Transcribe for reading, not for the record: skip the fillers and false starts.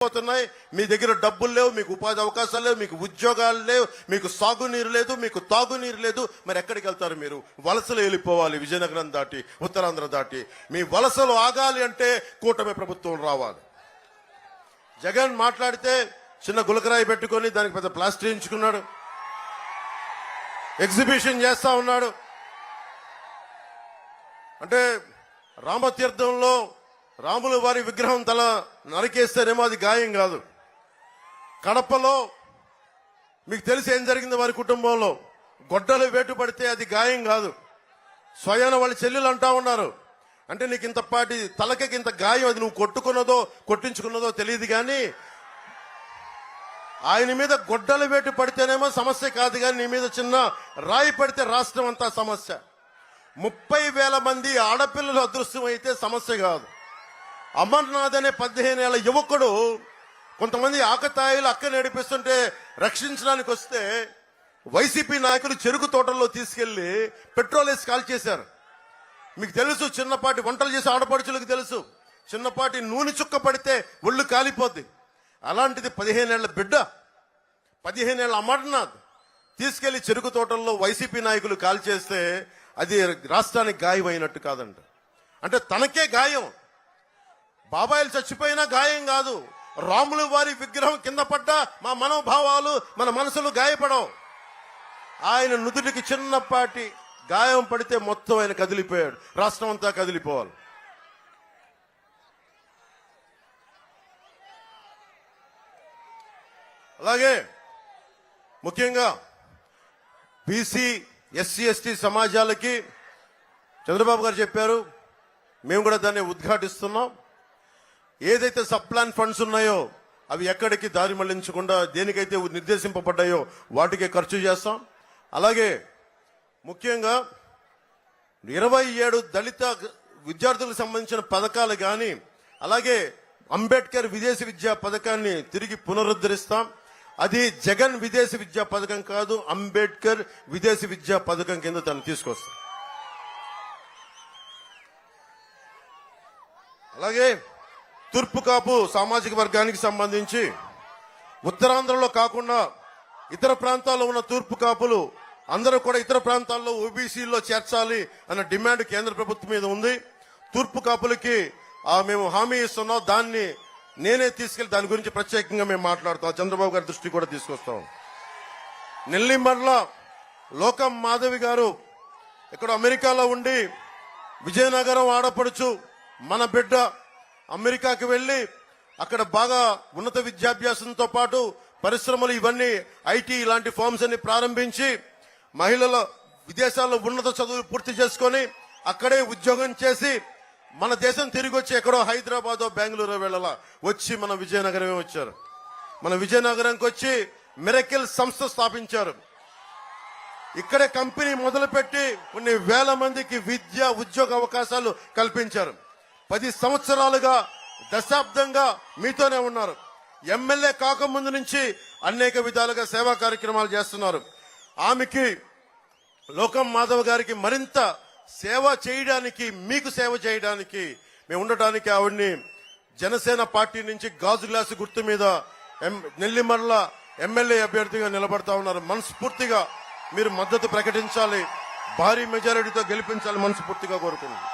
పోతున్నాయి. మీ దగ్గర డబ్బులు లేవు, మీకు ఉపాధి అవకాశాలు లేవు, మీకు ఉద్యోగాలు లేవు, మీకు సాగునీరు లేదు, మీకు తాగునీరు లేదు. మరి ఎక్కడికి వెళ్తారు మీరు? వలసలు వెళ్ళిపోవాలి. విజయనగరం దాటి ఉత్తరాంధ్ర దాటి మీ వలసలు ఆగాలి అంటే కూటమి ప్రభుత్వం రావాలి. జగన్ మాట్లాడితే చిన్న గులకరాయి పెట్టుకొని దానికి పెద్ద ప్లాస్టర్ ఎంచుకున్నాడు, ఎగ్జిబిషన్ చేస్తా ఉన్నాడు. అంటే రామతీర్థంలో రాముల వారి విగ్రహం తల నరికేస్తేనేమో అది గాయం కాదు. కడపలో మీకు తెలిసి ఏం జరిగింది వారి కుటుంబంలో? గొడ్డలు వేటు పడితే అది గాయం కాదు. స్వయాన వాళ్ళ చెల్లెలు అంటా ఉన్నారు, అంటే నీకు ఇంతపాటి తలకి ఇంత గాయం, అది నువ్వు కొట్టుకున్నదో కొట్టించుకున్నదో తెలియదు, కానీ ఆయన మీద గొడ్డల వేటు పడితేనేమో సమస్య కాదు, కానీ నీ మీద చిన్న రాయి పడితే రాష్ట్రం అంతా సమస్య. 30,000 మంది ఆడపిల్లలు అదృశ్యం అయితే సమస్య కాదు. అమర్నాథ్ అనే 15 ఏళ్ల యువకుడు కొంతమంది ఆకతాయిలు అక్క నడిపిస్తుంటే రక్షించడానికి వస్తే వైసీపీ నాయకులు చెరుకు తోటల్లో తీసుకెళ్లి పెట్రోల్ వేసి కాల్ చేశారు. మీకు తెలుసు, చిన్నపాటి వంటలు చేసే ఆడపడుచులకు తెలుసు, చిన్నపాటి నూనె చుక్క పడితే ఒళ్ళు కాలిపోద్ది. అలాంటిది 15 ఏళ్ల బిడ్డ, 15 ఏళ్ల అమర్నాథ్ తీసుకెళ్లి చెరుకు తోటల్లో వైసీపీ నాయకులు కాల్ చేస్తే అది రాష్ట్రానికి గాయం అయినట్టు కాదంట. అంటే తనకే గాయం. బాబాయిలు చచ్చిపోయినా గాయం కాదు. రాముల వారి విగ్రహం కింద పడ్డా మా మనోభావాలు, మన మనసులు గాయపడవు. ఆయన నుదుటికి చిన్నపాటి గాయం పడితే మొత్తం ఆయన కదిలిపోయాడు, రాష్ట్రం అంతా కదిలిపోవాలి. అలాగే ముఖ్యంగా బీసీ ఎస్సీ ఎస్టీ సమాజాలకి చంద్రబాబు గారు చెప్పారు, మేము కూడా దాన్ని ఉద్ఘాటిస్తున్నాం. ఏదైతే సబ్ ప్లాన్ ఫండ్స్ ఉన్నాయో అవి ఎక్కడికి దారి మళ్లించకుండా దేనికైతే నిర్దేశింపబడ్డాయో వాటికే ఖర్చు చేస్తాం. అలాగే ముఖ్యంగా 27 దళిత విద్యార్థులకు సంబంధించిన పథకాలు కానీ, అలాగే అంబేద్కర్ విదేశీ విద్యా పథకాన్ని తిరిగి పునరుద్ధరిస్తాం. అది జగన్ విదేశీ విద్యా పథకం కాదు, అంబేద్కర్ విదేశీ విద్యా పథకం కింద దాన్ని తీసుకొస్తాం. అలాగే తూర్పు కాపు సామాజిక వర్గానికి సంబంధించి ఉత్తరాంధ్రలో కాకుండా ఇతర ప్రాంతాల్లో ఉన్న తూర్పు కాపులు అందరూ కూడా ఇతర ప్రాంతాల్లో ఓబీసీల్లో చేర్చాలి అన్న డిమాండ్ కేంద్ర ప్రభుత్వం మీద ఉంది. తూర్పు కాపులకి మేము హామీ ఇస్తున్నాం, దాన్ని నేనే తీసుకెళ్లి దాని గురించి ప్రత్యేకంగా మేము మాట్లాడుతాం. చంద్రబాబు గారి దృష్టి కూడా తీసుకొస్తాం. నెల్లిమర్ల లోకం మాధవి గారు ఇక్కడ అమెరికాలో ఉండి విజయనగరం ఆడపడుచు మన బిడ్డ అమెరికాకి వెళ్లి అక్కడ బాగా ఉన్నత విద్యాభ్యాసంతో పాటు పరిశ్రమలు ఇవన్నీ ఐటీ ఇలాంటి ఫార్మ్స్ అన్ని ప్రారంభించి మహిళల విదేశాల్లో ఉన్నత చదువులు పూర్తి చేసుకొని అక్కడే ఉద్యోగం చేసి మన దేశం తిరిగి వచ్చి ఎక్కడో హైదరాబాదో బెంగళూరు వెళ్ళాలా వచ్చి మన విజయనగరమే వచ్చారు. మన విజయనగరంకి వచ్చి మిరకిల్ సంస్థ స్థాపించారు. ఇక్కడే కంపెనీ మొదలుపెట్టి కొన్ని వేల మందికి విద్య ఉద్యోగ అవకాశాలు కల్పించారు. 10 సంవత్సరాలుగా దశాబ్దంగా మీతోనే ఉన్నారు. ఎమ్మెల్యే కాకముందు నుంచి అనేక విధాలుగా సేవా కార్యక్రమాలు చేస్తున్నారు. ఆమెకి లోకం మాధవ్ గారికి మరింత సేవ చేయడానికి, మీకు సేవ చేయడానికి, మేము ఉండటానికి ఆవిడ్ని జనసేన పార్టీ నుంచి గాజు గ్లాసు గుర్తు మీద నెల్లిమర్ల ఎమ్మెల్యే అభ్యర్థిగా నిలబడతా ఉన్నారు. మనస్ఫూర్తిగా మీరు మద్దతు ప్రకటించాలి, భారీ మెజారిటీతో గెలిపించాలి మనస్ఫూర్తిగా కోరుకుంటున్నాను.